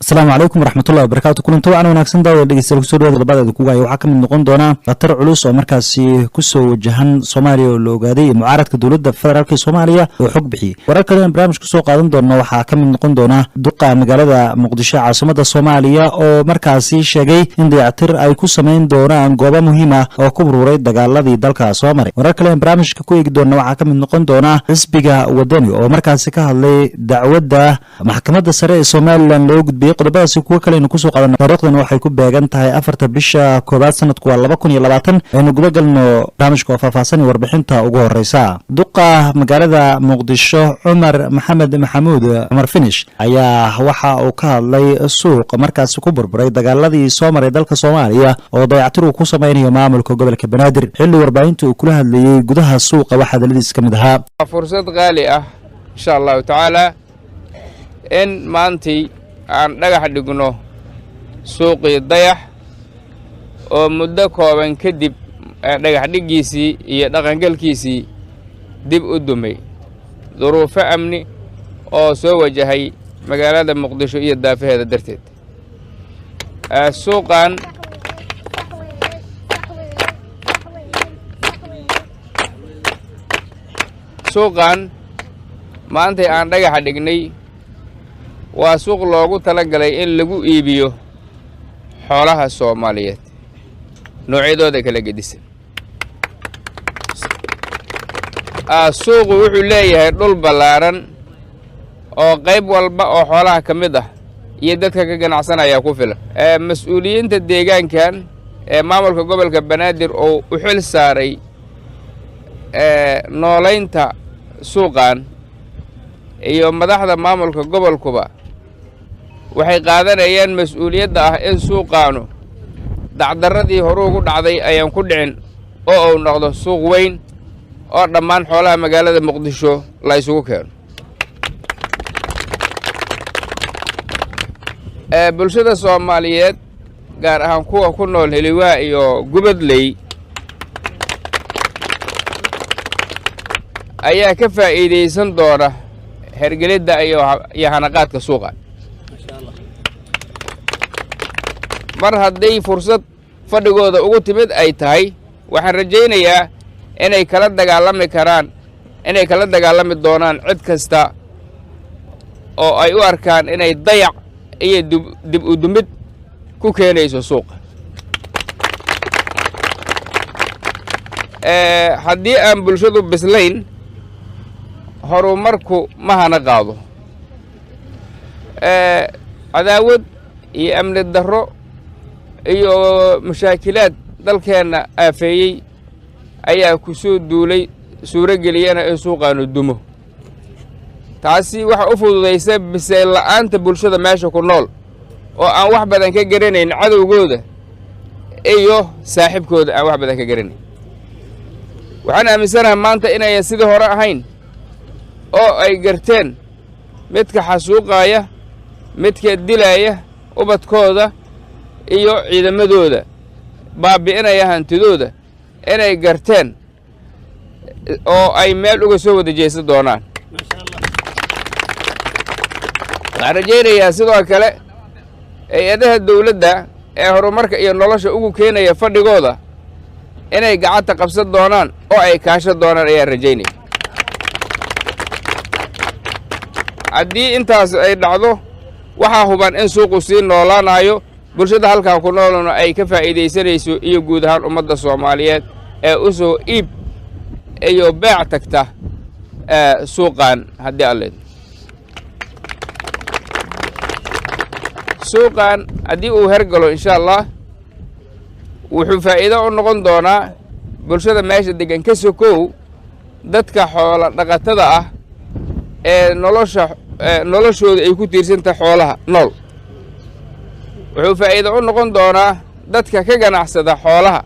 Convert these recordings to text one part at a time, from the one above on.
السلام عليكم ورحمة الله وبركاته كلن طبعا وناكسن داو dhegeystayaal kusoo dhawaada labada ku waay waxa kamid noqon doona qatar culus oo markaasi ku soo wajahan Soomaaliya oo loo gaaday mucaaradka dawladda federaalka Soomaaliya oo xog bixiyay wararka kale barnaamij ku soo qaadan doona waxa kamid noqon doona duqa magaalada Muqdisho caasimada Soomaaliya oo markaasi sheegay in dayactir ay ku sameyn doonaan goobo muhiim ah oo ku bururay dagaaladii dalka Soomaaliya wararka kale barnaamijka ku eegi doona waxa kamid noqon doona xisbiga wadani oo markaasi ka hadlay dacwadda maxkamadda sare ee Soomaaliland loo qodobadaasi kuwa kale inuu ku soo qaadan taariikhdan waxay ku beegan tahay 4 bisha koobaad sanadku waa 2020 aynu guda galno barnaamijka oo faahfaahsan warbixinta ugu horeysa duqa magaalada Muqdisho Umar Maxamed Maxamuud Umar Finish ayaa waxa uu ka hadlay suuq markaas ku burburay dagaaladii Soomaaliya dalka Soomaaliya oo dayactir ku sameeyay maamulka gobolka Banaadir xilli warbaahintu kula hadlayay gudaha suuqa waxa daladiis kamid ahaa fursad qaali ah insha Allah taala in maantii aan dhagax dhigno suuqii dayax oo muddo kooban kadib dhagax dhigiisii iyo dhaqangalkiisii dib u dumay duruufo amni oo soo wajahay magaalada Muqdisho iyo daafaheeda darteed suuqan maanta aan dhagax dhignay waa suuq loogu talagalay in lagu iibiyo xoolaha Soomaaliyeed noocyadooda kala gedisan suuqu wuxuu leeyahay dhul ballaaran oo qayb walba oo xoolaha ka mid ah iyo dadka ka ganacsanaya ku filan mas'uuliyiinta deegaankan ee maamulka gobolka Banaadir oo u xil saaray nooleynta suuqan iyo madaxda maamulka gobolkuba waxay qaadanayaan mas'uuliyadda ah in suuqaanu dacdaradii hore ugu dhacday ayaan ku dhicin oo uu noqdo suuq weyn oo dhammaan xoolaha magaalada Muqdisho la isugu keeno bulshada Soomaaliyeed gaar ahaan kuwa ku nool Heliwaa iyo Gubadley ayaa ka faa'iideysan doona hergelida iyo hanaqaadka suuqa mar hadday fursad fadhigooda ugu timid ay tahay waxaan rajaynayaa inay kala dagaalami doonaan cid kasta oo ay u arkaan inay dayac iyo dib u dumid ku keenayso suuqa haddii aan bulshadu bislayn horumarku ma hana qaado cadaawad iyo amni darro iyo mashaakilaad dalkeena aafeeyay ayaa ku soo duulay suurageliyana in suuqaanu dumo taasi waxa u fududaysa bisayl la'aanta bulshada meesha ku nool oo aan wax badan ka garanayn cadowgooda iyo saaxiibkooda aan wax badan ka garanayn waxaan aaminsanahay maanta inay sidii hore ahayn oo ay garteen midka xasuuqaya midka dilaya ubadkooda iyo ciidamadooda baabi'inaya hantidooda inay garteen oo ay meel uga soo wada jeesan doonaan waxaan rajaynayaa sidoo kale hay-adaha dawladda ee horumarka iyo nolosha ugu keenaya fadhigooda inay gacanta qabsan doonaan oo ay kaasho doonaan ayaan rajaynaya haddii intaas ay dhacdo waxaa huban in suuqu sii noolaanayo bulshada halkaa ku noolna ay ka faa'iidaysanayso iyo guud ahaan ummadda Soomaaliyeed ee u soo iib iyo beec tagta suuqan haddii alle suuqan haddii uu hergalo insha Allah wuxuu faa'iido u noqon doonaa bulshada meesha degan ka sokow dadka xoola dhaqatada ah ee noloshooda ay ku tiirsantahay xoolaha nool wuxuu faa'iido u noqon doonaa dadka ka ganacsada xoolaha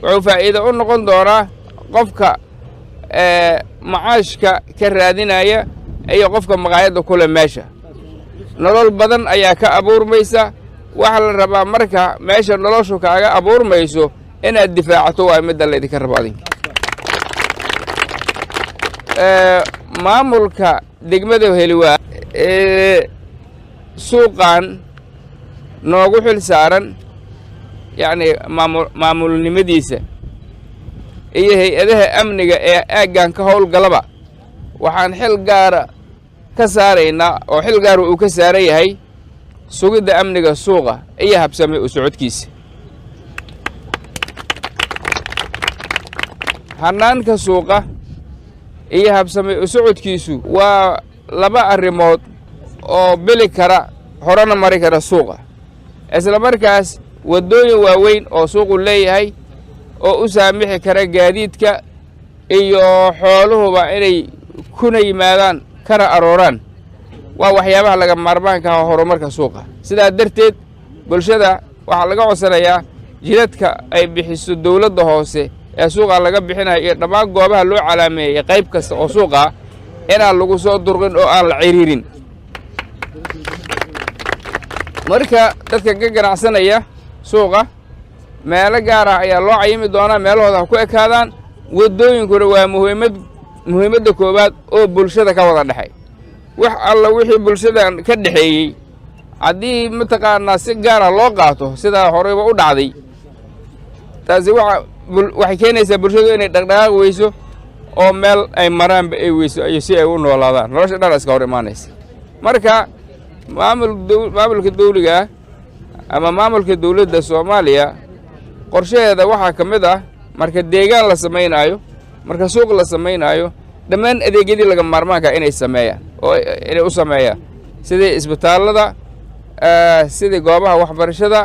wuxuu faa'iido u noqon doonaa qofka macaashka ka raadinaya iyo qofka maqaayadda kule meesha nolol badan ayaa ka abuurmaysa waxa la rabaa marka meesha noloshu kaaga abuurmayso inaad difaacato waa midda la idinka rabo adinka maamulka degmada Heliwaa suuqan noogu xil saaran yacni maamulnimadiisa iyo hay-adaha amniga ee aaggan ka howlgalaba waxaan xil gaara ka saaraynaa oo xil gaara uu ka saaran yahay sugidda amniga suuqa iyo habsami u socodkiisa hannaanka suuqa iyo habsami u socodkiisu waa laba arrimood oo bili kara horena mari kara suuqa isla markaas waddooyin waaweyn oo suuqu leeyahay oo u saamixi kara gaadiidka iyo xooluhuba inay kuna yimaadaan kana arooraan waa waxyaabaha laga maarmaanka ah horumarka suuqa sidaa darteed bulshada waxaa laga codsanayaa jidadka ay bixiso dawladda hoose ee suuqa laga bixinayo iyo dhammaan goobaha loo calaameeyey qayb kasta oo suuqa inaan lagu soo durqin oo aan la ciriirin marka dadka ka ganacsanaya suuqa meelo gaar ah ayaa loo cayimi doonaa meelahooda ha ku ekaadaan waddooyinkuna waa muhiimadda koowaad oo bulshada ka wada dhexay wax alla wixii bulshadan ka dhexeeyey haddii mataqaanaa si gaara loo qaato sidaa horeyba u dhacday taasi waxay keenaysaa bulshadu inay dhaqdhaqaaq weyso oo meel ay maraanba ay weyso iyo si ay u noolaadaan nolosha dhan iska hor imaanaysa marka maamulka dawliga ama maamulka dawladda Soomaaliya qorshaheeda waxaa ka mid ah marka deegaan la sameeynayo marka suuq la sameeynayo dhammaan adeegyadii laga maarmaanka inay sameeyaan oo inay u sameeyaan sida isbitaalada sida goobaha waxbarashada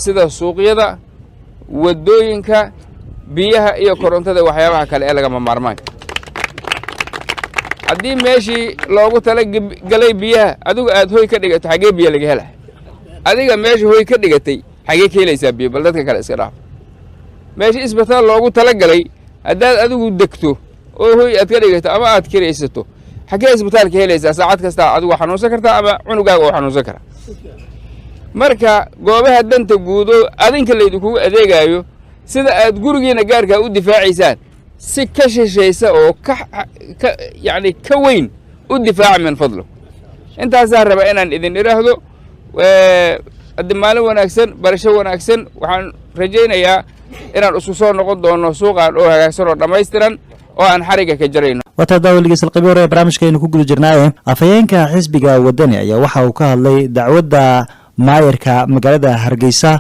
sida suuqyada waddooyinka biyaha iyo korontada waxyaabaha kale ee laga maarmaanka haddii meeshii loogu tala galay biyaha adigu aad hoy ka dhigato xagee biyo laga helaa adiga meeshii hoy ka dhigatay xagee ka helaysaa biyo bal dadka kale iska dhaaf meeshii isbitaal loogu tala galay haddaad adigu degto oo hoy aad ka dhigato ama aad kiraysato xagee isbitaal ka helaysaa saacad kasta adigu xanuunsan kartaa ama cunugaaga oo xanuunsan kara marka goobaha danta guud oo adinka laydinkugu adeegayo sida aad gurigiina gaarkaa u difaacaysaan si ka shishaysa oo yani ka weyn u difaaca min fadlo intaasaa raba inaan idin idhaahdo haddi maalin wanaagsan barasho wanaagsan waxaan rajaynayaa inaan isku soo noqon doono suuqaan oo hagaagsan oo dhammaystiran oo aan xariga ka jarayno wata daawaligiisal qayb hore barnaamijkeenu ku guda jirnaaye afhayeenka xisbiga wadani ayaa waxa uu ka hadlay dacwadda maayarka magaalada Hargeysa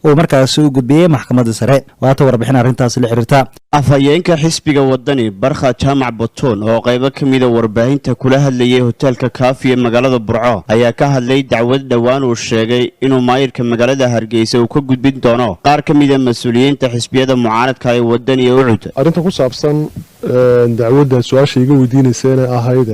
oo markaas u gudbiyay maxkamadda sare waata warbixin arrintaas la xiriirta afhayeenka xisbiga wadani barkha jaamac boton oo qayb ka mid ah warbaahinta kula hadlayay hoteelka Kaafiye magaalada Burco ayaa ka hadlay dacwad dhawaan uu sheegay inuu maayarka magaalada Hargeysa uu ka gudbin doono qaar ka mid ah mas'uuliyiinta xisbiyada mucaaradka ee wadani ee ucud arrinta ku saabsan dacwadda su'aasha iga weydiinaysay ahayd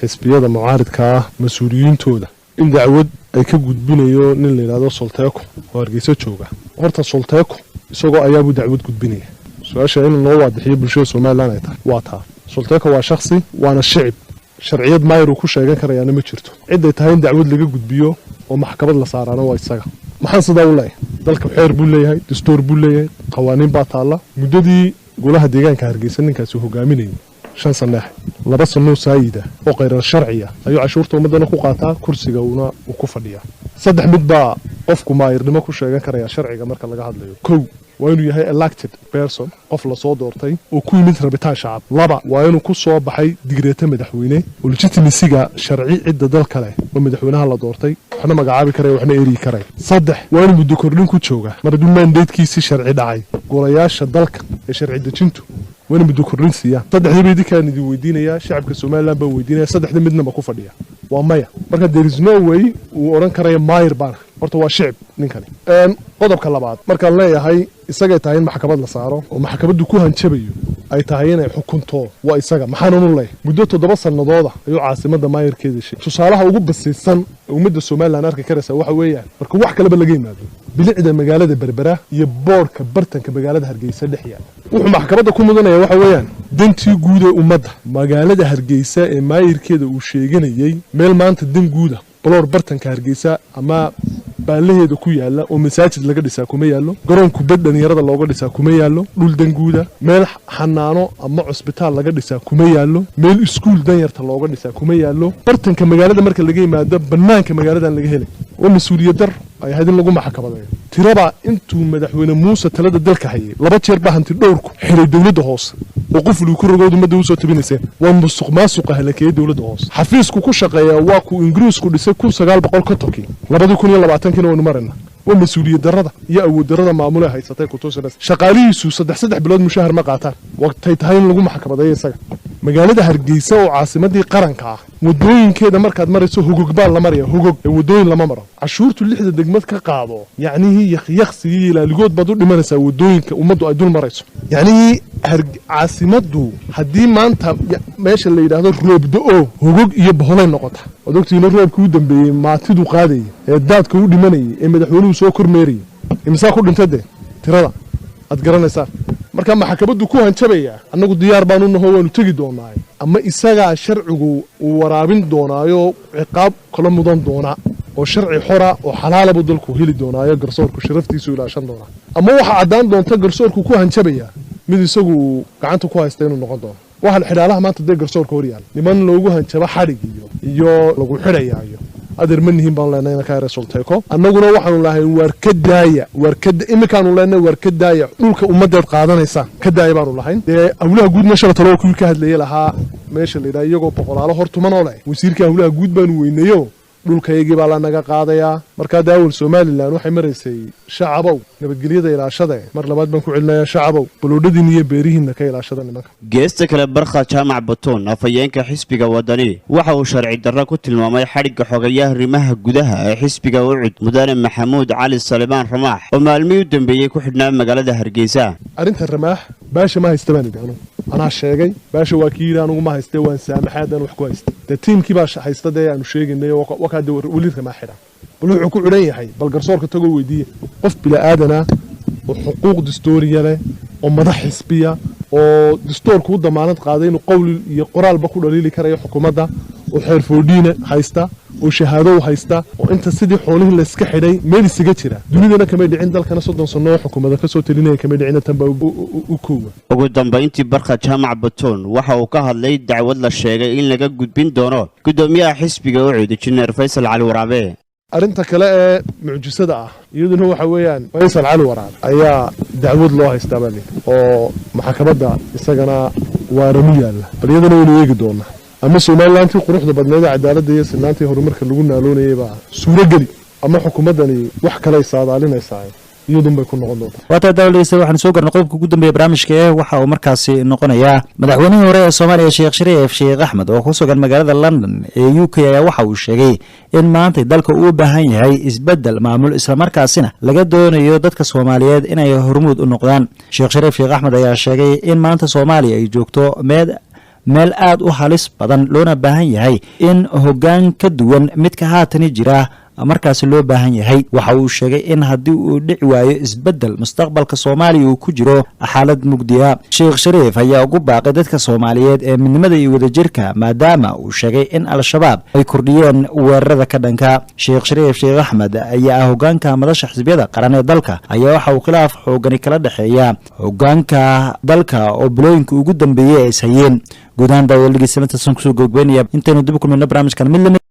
xisbiyada mucaaradka mas'uuliyiintooda in dacwad ay ka gudbinayo nin la yiraahdo Solteeko oo Hargeysa jooga horta Solteeko isagoo ayaabu dacwad gudbinaya su'aasha in loo waadixiyo bulshada Soomaaliland ay tahay waa taa Solteeko waa shakhsi waana shicib sharciyad maayir uu ku sheegan karayana ma jirto cid ay tahay in dacwad laga gudbiyo oo maxkamad la saarana waa isaga maxaan sidaa u leeyahay dalka xeer buu leeyahay dastuur buu leeyahay qawaaniin baa taala muddadii golaha deegaanka Hargeysa ninkaasi hogaaminayay 5 sano 2 sano saayida oo qeyrar sharciya ayuu cashuurta ummadana ku qaataa kursiga uu ku fadhiyaa saddex mid baa qofku maayirnimo ku sheegan karaya sharciga marka laga hadlayo kow waa inuu yahay elected person qof la soo doortay oo ku yimid rabitaan shacab laba waa inuu ku soo baxay digreeta madaxweyne oo legitimacy-ga sharci cidda dal kale oo madaxweynaha la doortay waxna magacaabi karay waxna eri karay saddex waa inuu muddo kordhin ku jooga mar hadduu mandatekiisii sharci dhacay golayaasha dalka ee sharci dejintu وين بدو كورنسيا صدق هبيدي كان يدي ويدينيا شعبك السوماليلاند با ويدينيا صدق midna ma ku fadhiya waa maya marka there is no way uu oran karayo maayir baan horta waa shicib ninkani qodobka labaad marka leeyahay isaga tahay in maxkamad la saaro oo maxkamaddu ku hanjabayo ay tahay inay xukunto waa isaga maxaan u leeyahay muddo 7 sanadooda ayuu caasimada maayirkeeda shay tusaalaha ugu basiisan ummadda Soomaaliland arki karaysa waxa weeyaan marka wax kale ba laga yimaado bilicda magaalada Berbera iyo boorka bartanka magaalada Hargeysa dhexyaan wuxuu maxkamadda ku mudanaya waxa weeyaan dantii guud ee ummadda magaalada Hargeysa ee maayirkeeda uu sheeganayay meel maanta dan guud ah baloor bartanka Hargeysa ama baalaheeda ku yaala oo masaajid laga dhisaa kuma yaallo garoon kubad dhalinyarada looga dhisaa kuma yaallo dhul danguuda meel xanaano ama cusbitaal laga dhisaa kuma yaallo meel iskuul danyarta looga dhisaa kuma yaallo bartanka magaalada marka laga yimaado bannaanka magaaladan laga helay waa mas-uuliyad dar ay ahayd in lagu maxkamadeeyo tiraba intuu madaxweyne muuse talada dalka hayay 2 jeer baa hanti dhowrku xiray dowladda hoose oo qof uu ku rogood umada u soo tabinaysay waa musuqmaasuqa halakay dowladda hoose xafiisku ku shaqeeya waa ku ingiriisku dhisay 1950 2020 waynu marayna waa mas-uuliyad darrada iyo awood darrada maamulay haysatay ku toosan shaqaalihiisu 3 bilood mushahar ma qaataan waqtay tahay in lagu maxkamadeeyo isaga magaalada Hargeysa oo caasimadii qaranka ah wadooyinkeeda markaad marayso hogog baa la maraya hogog wadooyin lama maro cashuurtu 6 degmad ka qaado yacni yakhyakhsi ilaaligood bad u dhimanaysa wadooyinka umadu ay dul marayso yacni caasimadu haddii maanta meesha la yiraahdo roob da'o hogog iyo boholay noqota odogtiina roobkii u dambeeyay maatidu qaaday ee daadka u dhimanayay ee madaxweynuhu soo kormeeriyay imisa ku dhintay tirada ad garanaysaa marka maxkamaddu ku hanjabaya annagu diyaar baan u nahay waanu tagi doonaa ama isaga sharcigu uu waraabin doonaayo ciqaab kala mudan doona oo sharci xora oo xalaal ah dalku heli doonaayo garsoorku sharaftiisu ilaashan doona ama waxa cadaan doonta garsoorku ku hanjabaya mid isagu gacanta ku haysta inuu noqon doono waxa xidhaalaha maanta de garsoorka hor yaal niman loogu hanjaba xadhig iyo lagu xidhayaayo adeer manihin baan leenahay ka resulteeko annaguna waxaanu lahayn warkada imikaanu leenahay warkadaaya dhulka ummadeed qaadanaysa kadaaya baanu lahayn awlaha guud meesha talo ku ka hadlayay lahaa meesha la yiraahdo iyagoo boqolaalo hortuman oo leh wasiirka awlaha guud baanu weynayo dhulkaygii baa la naga qaadaya marka daawul Soomaaliland waxay maraysay shacabow nabadgelyada ilaashada mar labaad baan ku celinayaa shacabow buluudadii iyo beerihiina ka ilaashada nimanka geesta kale barkha jaamac batoon afayeenka xisbiga wadani waxa uu sharci darro ku tilmaamay xadhigga xogayaha rimaha gudaha ee xisbiga ucud mudane maxamuud cali Salmaan Ramaax oo maalmihii u dambeeyay ku xidhnaa magaalada Hargeysa arinta Ramaax baasha ma haystaan idaan ana sheegay baasha waa kiiraan ugu ma haystay waan saamaxaadan wax ku haystay tiimkii baa haystay aanu sheegnay wakaad wali Ramaaxira bal wuxuu ku xiran yahay bal garsoorka tago weydiye qof bila aadana oo xuquuq dastuuriya leh oo madax xisbiya oo dastuurku u damaanad qaaday inuu qowl iyo qoraalba ku dhaliili karayo xukuumadda oo xeerfoodhiina haysta oo shahaado haysta oo inta sidii xoolihii la iska xidhay meel isaga jira dunidana kama dhicin dalkana 30 sano oo xukuumadda ka soo talinaya kama dhicin tan baa u koowa ugu dambeyntii barkha jaamac batoon waxa uu ka hadlay dacwad la sheegay in laga gudbin doono gudoomiyaha xisbiga ucud injineer Faysal Cali Waraabe arinta kale ee mucjisada ah iyaduna waxa weeyaan Faysal Cali Waraabe ayaa dacwad loo haystaa bali oo maxkamadda isagana waaramu yaala bal iyadana wuu eegi doonaa ama Soomaaliland quruxda badneeda cadaaladda iyo sinaanta horumarka lagu naaloonayay baa suuragali ama xukuumadani wax kale saadaalinaysaa iyadun bay ku noqon doontaa waata dawladda waxaan soo garnay qodobka ugu dambeeyay barnaamijka waxa uu markaasi noqonayaa madaxweynihii hore ee Soomaaliya Sheekh Shariif Sheekh Axmed oo ku sugan magaalada London ee UK ayaa waxa uu sheegay in maanta dalka uu u baahan yahay isbedel maamul isla markaasina laga doonayo dadka Soomaaliyeed inay hormuud u noqdaan Sheekh Shariif Sheekh Axmed ayaa sheegay in maanta Soomaaliya ay joogto meel aad u halis badan loona baahan yahay in hoggaan ka duwan midka haatan jira markaas loo baahan yahay waxa uu sheegay in haddii uu dhici waayo isbedel mustaqbalka Soomaaliya uu ku jiro xaalad mugdiya Sheekh Shariif ayaa ugu baaqay dadka Soomaaliyeed ee midnimada iyo wadajirka maadaama uu sheegay in al-shabaab ay kordhiyeen weerarada ka dhanka Sheekh Shariif Sheekh Axmed ayaa hoggaanka madasha xisbiyada qaran ee dalka ayaa waxa uu khilaaf xooggan kala dhaxeeya hoggaanka dalka oo bulooyinka ugu dambeeyay ay hayeen guudaan dawladda Soomaaliya ku soo gudbinaya intaynu dib u kulmayno barnaamijkan mid